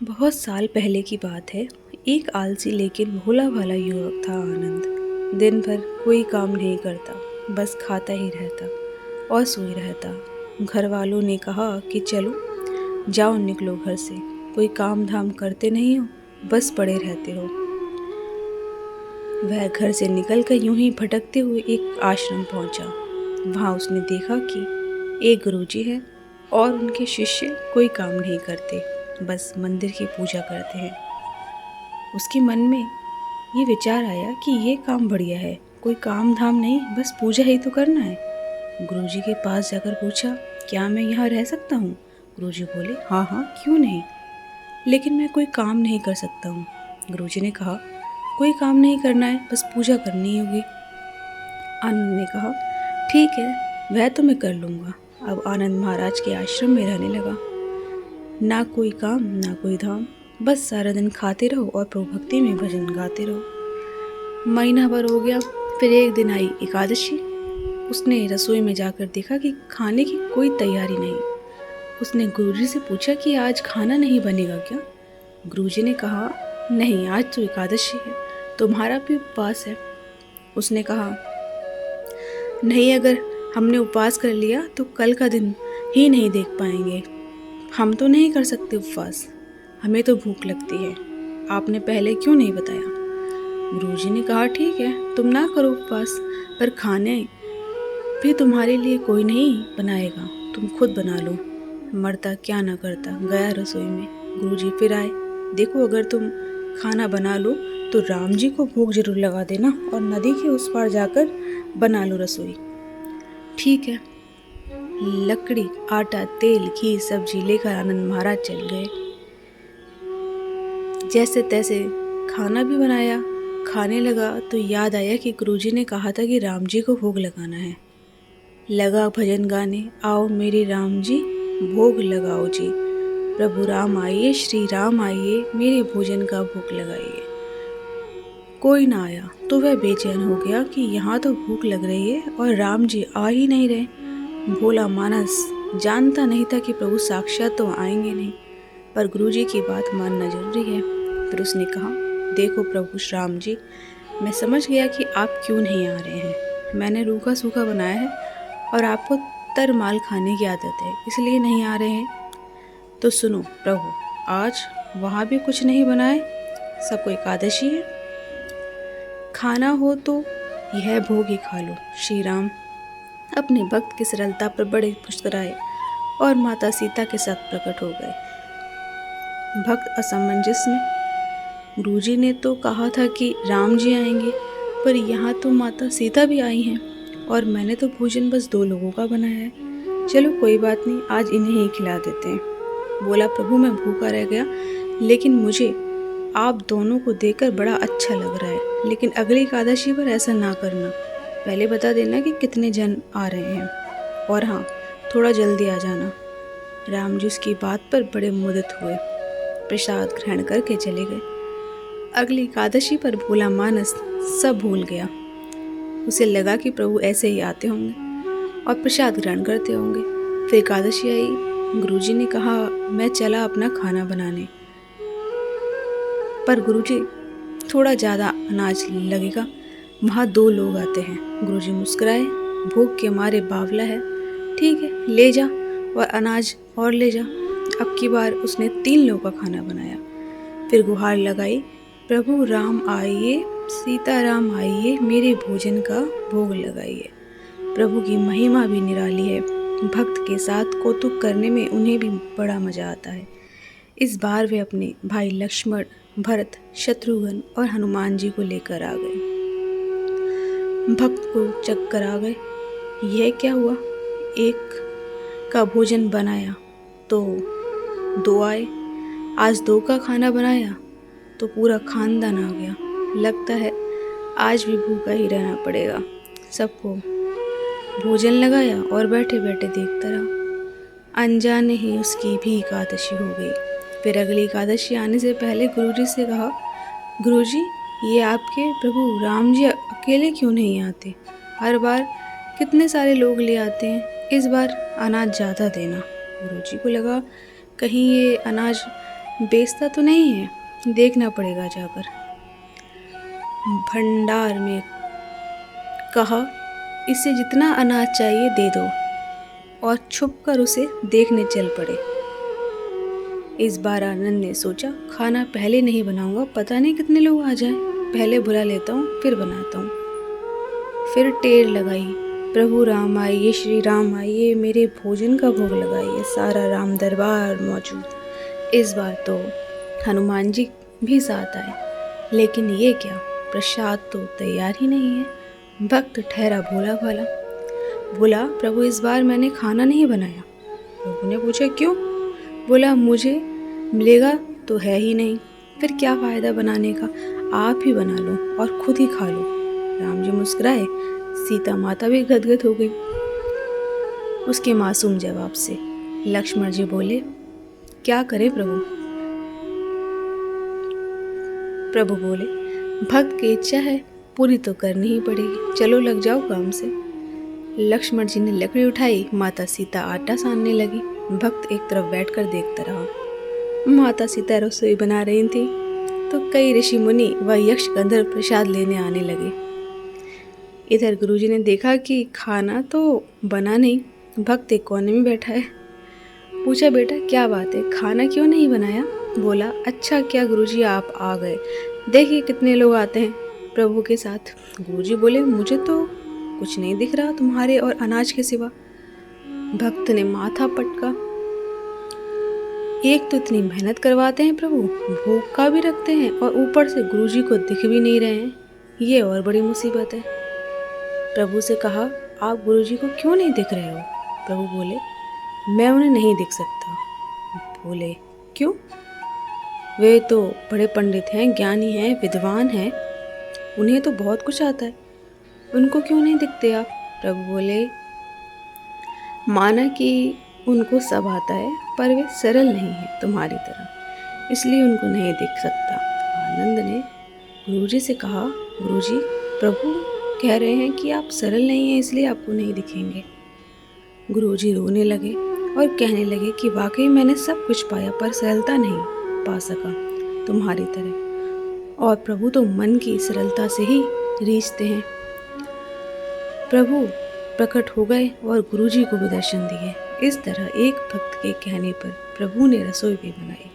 बहुत साल पहले की बात है। एक आलसी लेकिन भोला भाला युवक था आनंद। दिन भर कोई काम नहीं करता, बस खाता ही रहता और सोई रहता। घर वालों ने कहा कि चलो जाओ, निकलो घर से, कोई काम धाम करते नहीं हो, बस पड़े रहते हो। वह घर से निकलकर यूं ही भटकते हुए एक आश्रम पहुंचा। वहां उसने देखा कि एक गुरुजी है और उनके शिष्य कोई काम नहीं करते, बस मंदिर की पूजा करते हैं। उसके मन में ये विचार आया कि ये काम बढ़िया है, कोई काम धाम नहीं, बस पूजा ही तो करना है। गुरुजी के पास जाकर पूछा, क्या मैं यहाँ रह सकता हूँ? गुरुजी बोले, हाँ हाँ, क्यों नहीं, लेकिन मैं कोई काम नहीं कर सकता हूँ। गुरुजी ने कहा, कोई काम नहीं करना है, बस पूजा करनी होगी। आनंद ने कहा, ठीक है, वह तो मैं कर लूँगा। अब आनंद महाराज के आश्रम में रहने लगा। ना कोई काम ना कोई धाम, बस सारा दिन खाते रहो और प्रभु भक्ति में भजन गाते रहो। महीना भर हो गया, फिर एक दिन आई एकादशी। उसने रसोई में जाकर देखा कि खाने की कोई तैयारी नहीं। उसने गुरुजी से पूछा कि आज खाना नहीं बनेगा क्या? गुरुजी ने कहा, नहीं, आज तो एकादशी है, तुम्हारा भी उपवास है। उसने कहा, नहीं, अगर हमने उपवास कर लिया तो कल का दिन ही नहीं देख पाएंगे। हम तो नहीं कर सकते उपवास, हमें तो भूख लगती है, आपने पहले क्यों नहीं बताया? गुरुजी ने कहा, ठीक है, तुम ना करो उपवास, पर खाने भी तुम्हारे लिए कोई नहीं बनाएगा, तुम खुद बना लो। मरता क्या ना करता, गया रसोई में। गुरुजी फिर आए, देखो, अगर तुम खाना बना लो तो राम जी को भोग जरूर लगा देना और नदी के उस पार जाकर बना लो रसोई। ठीक है। लकड़ी, आटा, तेल, घी, सब्जी लेकर आनंद महाराज चल गए। जैसे तैसे खाना भी बनाया, खाने लगा तो याद आया कि गुरुजी ने कहा था कि राम जी को भोग लगाना है। लगा भजन गाने, आओ मेरे राम जी भोग लगाओ जी, प्रभु राम आइए, श्री राम आइए, मेरे भोजन का भोग लगाइए। कोई ना आया तो वह बेचैन हो गया कि यहाँ तो भूख लग रही है और राम जी आ ही नहीं रहे। भोला मानस जानता नहीं था कि प्रभु साक्षात तो आएंगे नहीं, पर गुरुजी की बात मानना जरूरी है। फिर उसने कहा, देखो प्रभु राम जी, मैं समझ गया कि आप क्यों नहीं आ रहे हैं। मैंने रूखा सूखा बनाया है और आपको तरमाल खाने की आदत है, इसलिए नहीं आ रहे हैं। तो सुनो प्रभु, आज वहाँ भी कुछ नहीं बनाए, सबको एकादशी है, खाना हो तो यह भोग ही खा लो। श्री राम अपने भक्त की सरलता पर बड़े मुस्कुराए और माता सीता के साथ प्रकट हो गए। भक्त असमंजस में, गुरुजी ने तो कहा था कि राम जी आएंगे, पर यहाँ तो माता सीता भी आई हैं और मैंने तो भोजन बस 2 लोगों का बनाया है। चलो कोई बात नहीं, आज इन्हें ही खिला देते हैं। बोला, प्रभु मैं भूखा रह गया, लेकिन मुझे आप दोनों को देखकर बड़ा अच्छा लग रहा है, लेकिन अगली एकादशी पर ऐसा ना करना, पहले बता देना कि कितने जन आ रहे हैं, और हाँ, थोड़ा जल्दी आ जाना। राम जी उसकी बात पर बड़े मुदित हुए, प्रसाद ग्रहण करके चले गए। अगली एकादशी पर भोला मानस सब भूल गया। उसे लगा कि प्रभु ऐसे ही आते होंगे और प्रसाद ग्रहण करते होंगे। फिर एकादशी आई, गुरुजी ने कहा, मैं चला अपना खाना बनाने, पर गुरुजी थोड़ा ज़्यादा अनाज लगेगा, वहाँ 2 लोग आते हैं। गुरुजी मुस्कुराए, भूख के मारे बावला है, ठीक है, ले जा और अनाज और ले जा। अब की बार उसने 3 लोगों का खाना बनाया। फिर गुहार लगाई, प्रभु राम आइए, सीता राम आइए, मेरे भोजन का भोग लगाइए। प्रभु की महिमा भी निराली है, भक्त के साथ कौतुक करने में उन्हें भी बड़ा मजा आता है। इस बार वे अपने भाई लक्ष्मण, भरत, शत्रुघ्न और हनुमान जी को लेकर आ गए। भक्त को चक्कर आ गए, यह क्या हुआ, एक का भोजन बनाया तो 2 आए, आज 2 का खाना बनाया तो पूरा खानदान आ गया। लगता है आज भी भूखा ही रहना पड़ेगा। सबको भोजन लगाया और बैठे बैठे देखता रहा। अनजाने ही उसकी भी एकादशी हो गई। फिर अगली एकादशी आने से पहले गुरुजी से कहा, गुरुजी, ये आपके प्रभु राम जी अकेले क्यों नहीं आते? हर बार कितने सारे लोग ले आते हैं, इस बार अनाज ज़्यादा देना। गुरुजी को लगा कहीं ये अनाज बेचता तो नहीं है, देखना पड़ेगा जाकर। भंडार में कहा, इसे जितना अनाज चाहिए दे दो, और छुपकर उसे देखने चल पड़े। इस बार आनंद ने सोचा, खाना पहले नहीं बनाऊंगा, पता नहीं कितने लोग आ जाएं, पहले बुला लेता हूँ फिर बनाता हूँ। फिर टेर लगाई, प्रभु राम आइए, श्री राम आइए, मेरे भोजन का भोग लगाइए, सारा राम दरबार मौजूद। इस बार तो हनुमान जी भी साथ आए, लेकिन ये क्या, प्रसाद तो तैयार ही नहीं है। भक्त ठहरा भोला भाला, बोला, प्रभु इस बार मैंने खाना नहीं बनाया। प्रभु ने पूछा, क्यों? बोला, मुझे मिलेगा तो है ही नहीं, फिर क्या फ़ायदा बनाने का, आप ही बना लो और खुद ही खा लो। राम जी मुस्कुराए, सीता माता भी गदगद हो गई उसके मासूम जवाब से। लक्ष्मण जी बोले, क्या करें प्रभु? प्रभु बोले, भक्त की इच्छा है, पूरी तो करनी ही पड़ेगी, चलो लग जाओ काम से। लक्ष्मण जी ने लकड़ी उठाई, माता सीता आटा सानने लगी। भक्त एक तरफ बैठकर देखता रहा। माता सीता रसोई बना रही थी तो कई ऋषि मुनि व यक्ष गंधर्व प्रसाद लेने आने लगे। इधर गुरुजी ने देखा कि खाना तो बना नहीं, भक्त एक कोने में बैठा है। पूछा, बेटा क्या बात है, खाना क्यों नहीं बनाया? बोला, अच्छा क्या गुरुजी आप आ गए, देखिए कितने लोग आते हैं प्रभु के साथ। गुरुजी बोले, मुझे तो कुछ नहीं दिख रहा तुम्हारे और अनाज के सिवा। भक्त ने माथा पटका, एक तो इतनी मेहनत करवाते हैं प्रभु, भूख का भी रखते हैं, और ऊपर से गुरुजी को दिख भी नहीं रहे हैं, ये और बड़ी मुसीबत है। प्रभु से कहा, आप गुरुजी को क्यों नहीं दिख रहे हो? प्रभु बोले, मैं उन्हें नहीं दिख सकता। बोले, क्यों? वे तो बड़े पंडित हैं, ज्ञानी हैं, विद्वान हैं, उन्हें तो बहुत कुछ आता है, उनको क्यों नहीं दिखते आप? प्रभु बोले, माना कि उनको सब आता है, पर वे सरल नहीं है तुम्हारी तरह, इसलिए उनको नहीं दिख सकता। आनंद ने गुरुजी से कहा, गुरुजी, प्रभु कह रहे हैं कि आप सरल नहीं हैं, इसलिए आपको नहीं दिखेंगे। गुरुजी रोने लगे और कहने लगे कि वाकई मैंने सब कुछ पाया, पर सरलता नहीं पा सका तुम्हारी तरह, और प्रभु तो मन की सरलता से ही रीझते हैं। प्रभु प्रकट हो गए और गुरुजी को भी दर्शन दिए। इस तरह एक भक्त के कहने पर प्रभु ने रसोई भी बनाई।